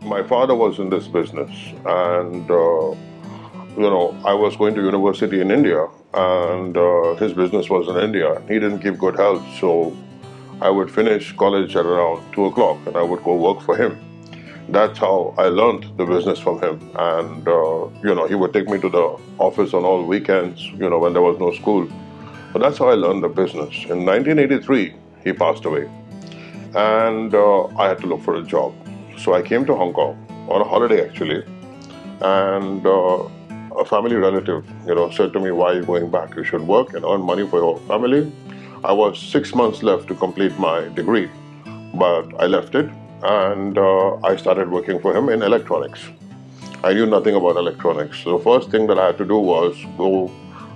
my father was in this business, and I was going to university in India, and his business was in India. He didn't keep good health, so I would finish college at around 2 o'clock, and I would go work for him. That's how I learned the business from him. And he would take me to the office on all weekends, when there was no school. But that's how I learned the business. In 1983, he passed away, and I had to look for a job. So I came to Hong Kong on a holiday, actually, and a family relative, said to me, "Why are you going back? You should work and earn money for your family." I was 6 months left to complete my degree, but I left it, and I started working for him in electronics. I knew nothing about electronics. So the first thing that I had to do was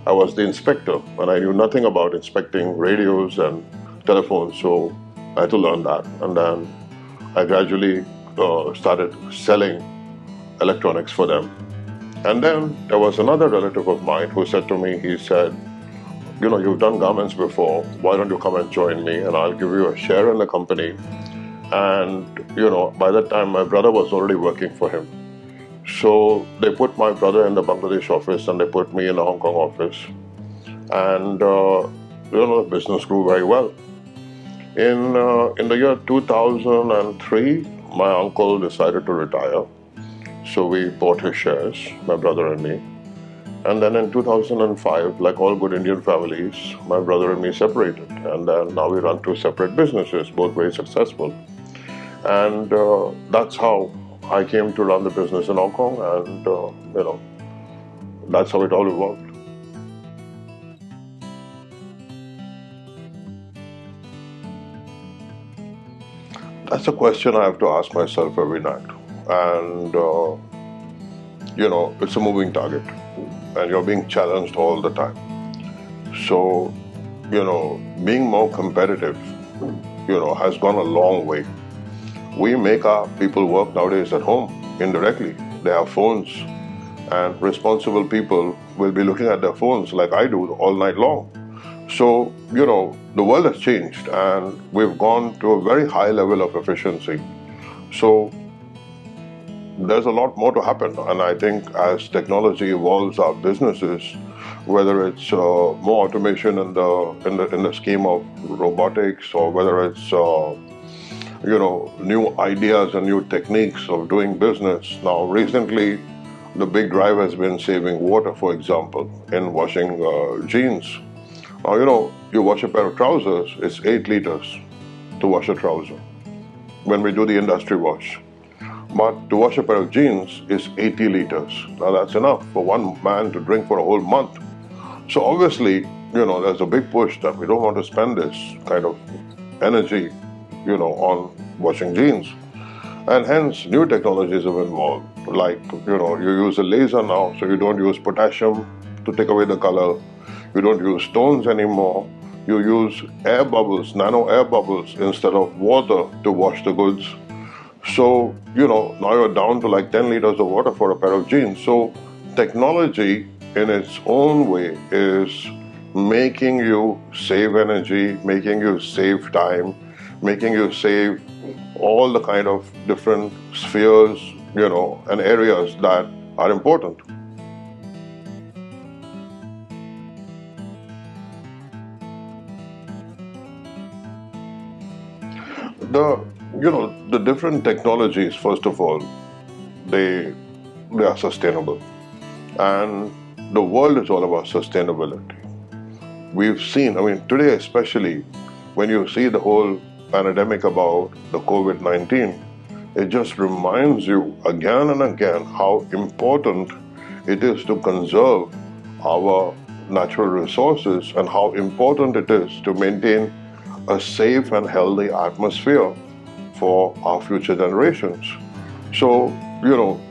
I was the inspector, and I knew nothing about inspecting radios and telephones, so I had to learn that. And then I gradually started selling electronics for them. And then there was another relative of mine who said to me, he said, "You've done garments before, why don't you come and join me, and I'll give you a share in the company." And by that time my brother was already working for him. So they put my brother in the Bangladesh office, and they put me in the Hong Kong office. And the business grew very well. In the year 2003, my uncle decided to retire. So we bought his shares, my brother and me. And then in 2005, like all good Indian families, my brother and me separated. And then now we run two separate businesses, both very successful. And that's how I came to run the business in Hong Kong, and that's how it all evolved. That's a question I have to ask myself every night. And it's a moving target, and you're being challenged all the time. So, being more competitive, has gone a long way. We make our people work nowadays at home indirectly. They have phones, and responsible people will be looking at their phones like I do all night long. So, the world has changed, and we've gone to a very high level of efficiency. So there's a lot more to happen, and I think as technology evolves our businesses, whether it's more automation in the scheme of robotics, or whether it's new ideas and new techniques of doing business. Now, recently, the big drive has been saving water, for example, in washing jeans. Now, you wash a pair of trousers, it's 8 liters to wash a trouser when we do the industry wash. But to wash a pair of jeans is 80 liters. Now, that's enough for one man to drink for a whole month. So obviously, there's a big push that we don't want to spend this kind of energy on washing jeans. And hence, new technologies have involved. Like, you use a laser now, so you don't use potassium to take away the color. You don't use stones anymore. You use air bubbles, nano air bubbles, instead of water to wash the goods. So, now you're down to like 10 liters of water for a pair of jeans. So, technology in its own way is making you save energy, making you save time, making you save all the kind of different spheres, and areas that are important. The different technologies, first of all, they are sustainable. And the world is all about sustainability. We've seen, today especially, when you see the whole pandemic about the COVID-19, it just reminds you again and again how important it is to conserve our natural resources, and how important it is to maintain a safe and healthy atmosphere for our future generations. So,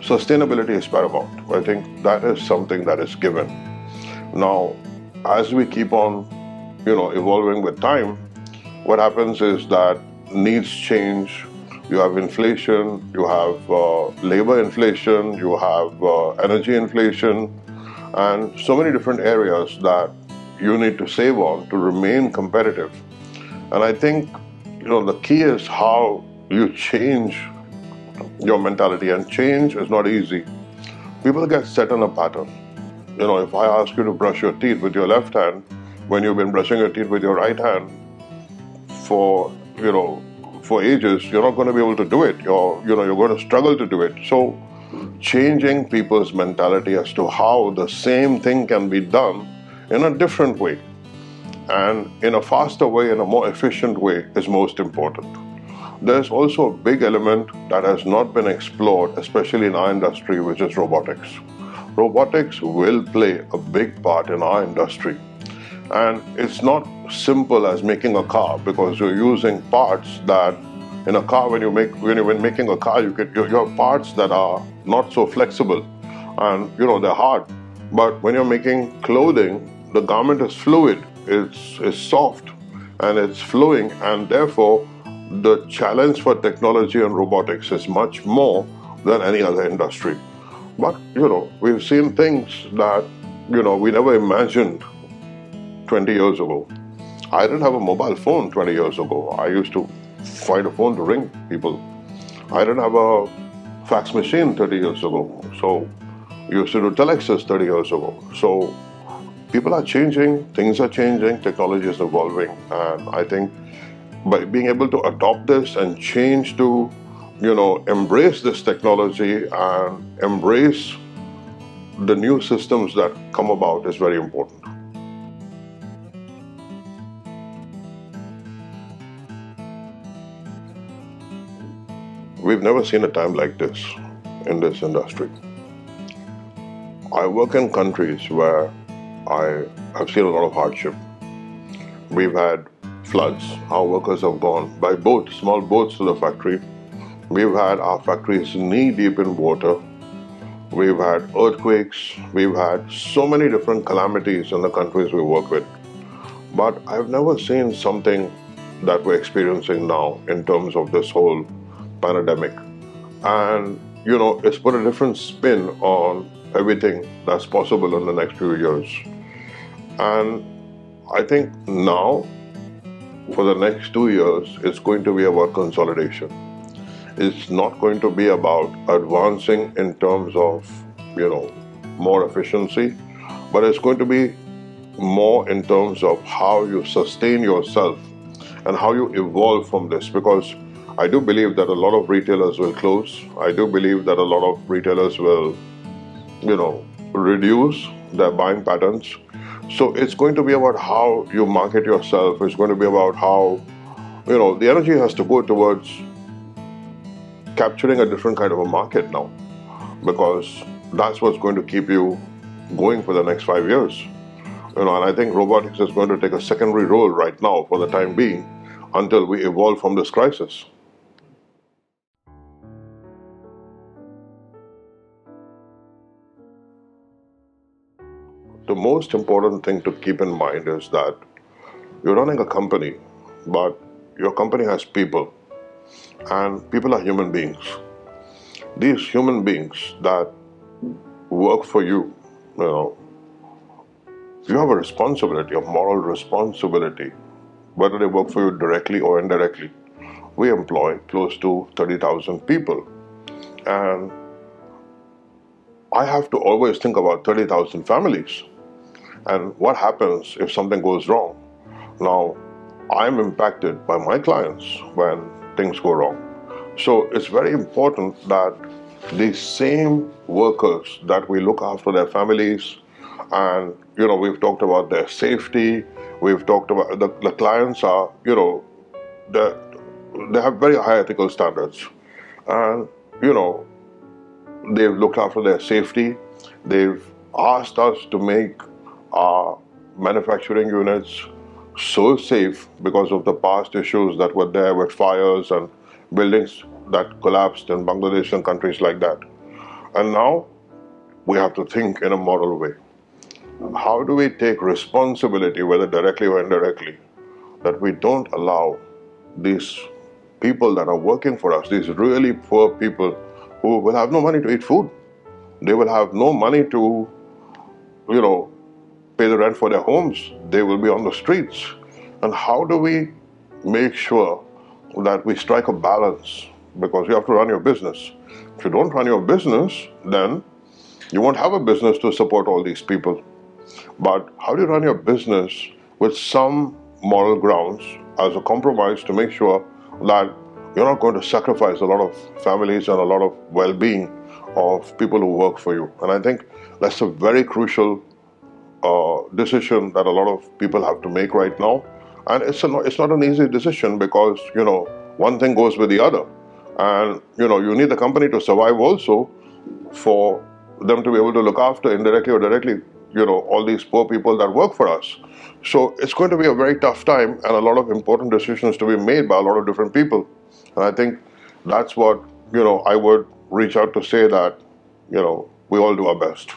sustainability is paramount. I think that is something that is given. Now, as we keep on, evolving with time, what happens is that needs change. You have inflation, you have labor inflation, you have energy inflation, and so many different areas that you need to save on to remain competitive. And I think, the key is how you change your mentality, and change is not easy. People get set in a pattern. You know, if I ask you to brush your teeth with your left hand, when you've been brushing your teeth with your right hand for, for ages, you're not going to be able to do it. You're going to struggle to do it. So changing people's mentality as to how the same thing can be done in a different way and in a faster way, in a more efficient way, is most important. There's also a big element that has not been explored, especially in our industry, which is robotics. Robotics will play a big part in our industry. And it's not simple as making a car, because you're using parts that in a car, when making a car, you have parts that are not so flexible and they're hard. But when you're making clothing, the garment is fluid, it's soft and it's flowing, and therefore the challenge for technology and robotics is much more than any other industry. But we've seen things that we never imagined 20 years ago. I didn't have a mobile phone 20 years ago. I used to find a phone to ring people. I didn't have a fax machine 30 years ago. So you used to do telexes 30 years ago. So people are changing, things are changing, technology is evolving, and I think by being able to adopt this and change to, embrace this technology and embrace the new systems that come about is very important. We've never seen a time like this in this industry. I work in countries where I have seen a lot of hardship. We've had floods. Our workers have gone by boat, small boats to the factory. We've had our factories knee-deep in water. We've had earthquakes. We've had so many different calamities in the countries we work with. But I've never seen something that we're experiencing now in terms of this whole pandemic. And, it's put a different spin on everything that's possible in the next few years. And I think now, for the next 2 years, it's going to be about consolidation. It's not going to be about advancing in terms of, more efficiency, but it's going to be more in terms of how you sustain yourself and how you evolve from this. Because I do believe that a lot of retailers will close. I do believe that a lot of retailers will, reduce their buying patterns. So it's going to be about how you market yourself. It's going to be about how, the energy has to go towards capturing a different kind of a market now, because that's what's going to keep you going for the next 5 years. And I think robotics is going to take a secondary role right now for the time being until we evolve from this crisis. The most important thing to keep in mind is that you're running a company, but your company has people, and people are human beings. These human beings that work for you, you have a responsibility, a moral responsibility, whether they work for you directly or indirectly. We employ close to 30,000 people, and I have to always think about 30,000 families. And what happens if something goes wrong? Now, I'm impacted by my clients when things go wrong. So it's very important that these same workers, that we look after their families, and we've talked about their safety. We've talked about the clients are, they have very high ethical standards, and they've looked after their safety. They've asked us to make our manufacturing units so safe because of the past issues that were there with fires and buildings that collapsed in Bangladesh and countries like that. And now we have to think in a moral way. How do we take responsibility, whether directly or indirectly, that we don't allow these people that are working for us, these really poor people who will have no money to eat food. They will have no money to, pay the rent for their homes. They will be on the streets. And how do we make sure that we strike a balance because you have to run your business. If you don't run your business, then you won't have a business to support all these people. But how do you run your business with some moral grounds as a compromise to make sure that you're not going to sacrifice a lot of families and a lot of well-being of people who work for you? And I think that's a very crucial decision that a lot of people have to make right now. And it's not an easy decision because, one thing goes with the other. And, you need the company to survive also for them to be able to look after indirectly or directly, all these poor people that work for us. So it's going to be a very tough time and a lot of important decisions to be made by a lot of different people. And I think that's what, I would reach out to say that, we all do our best.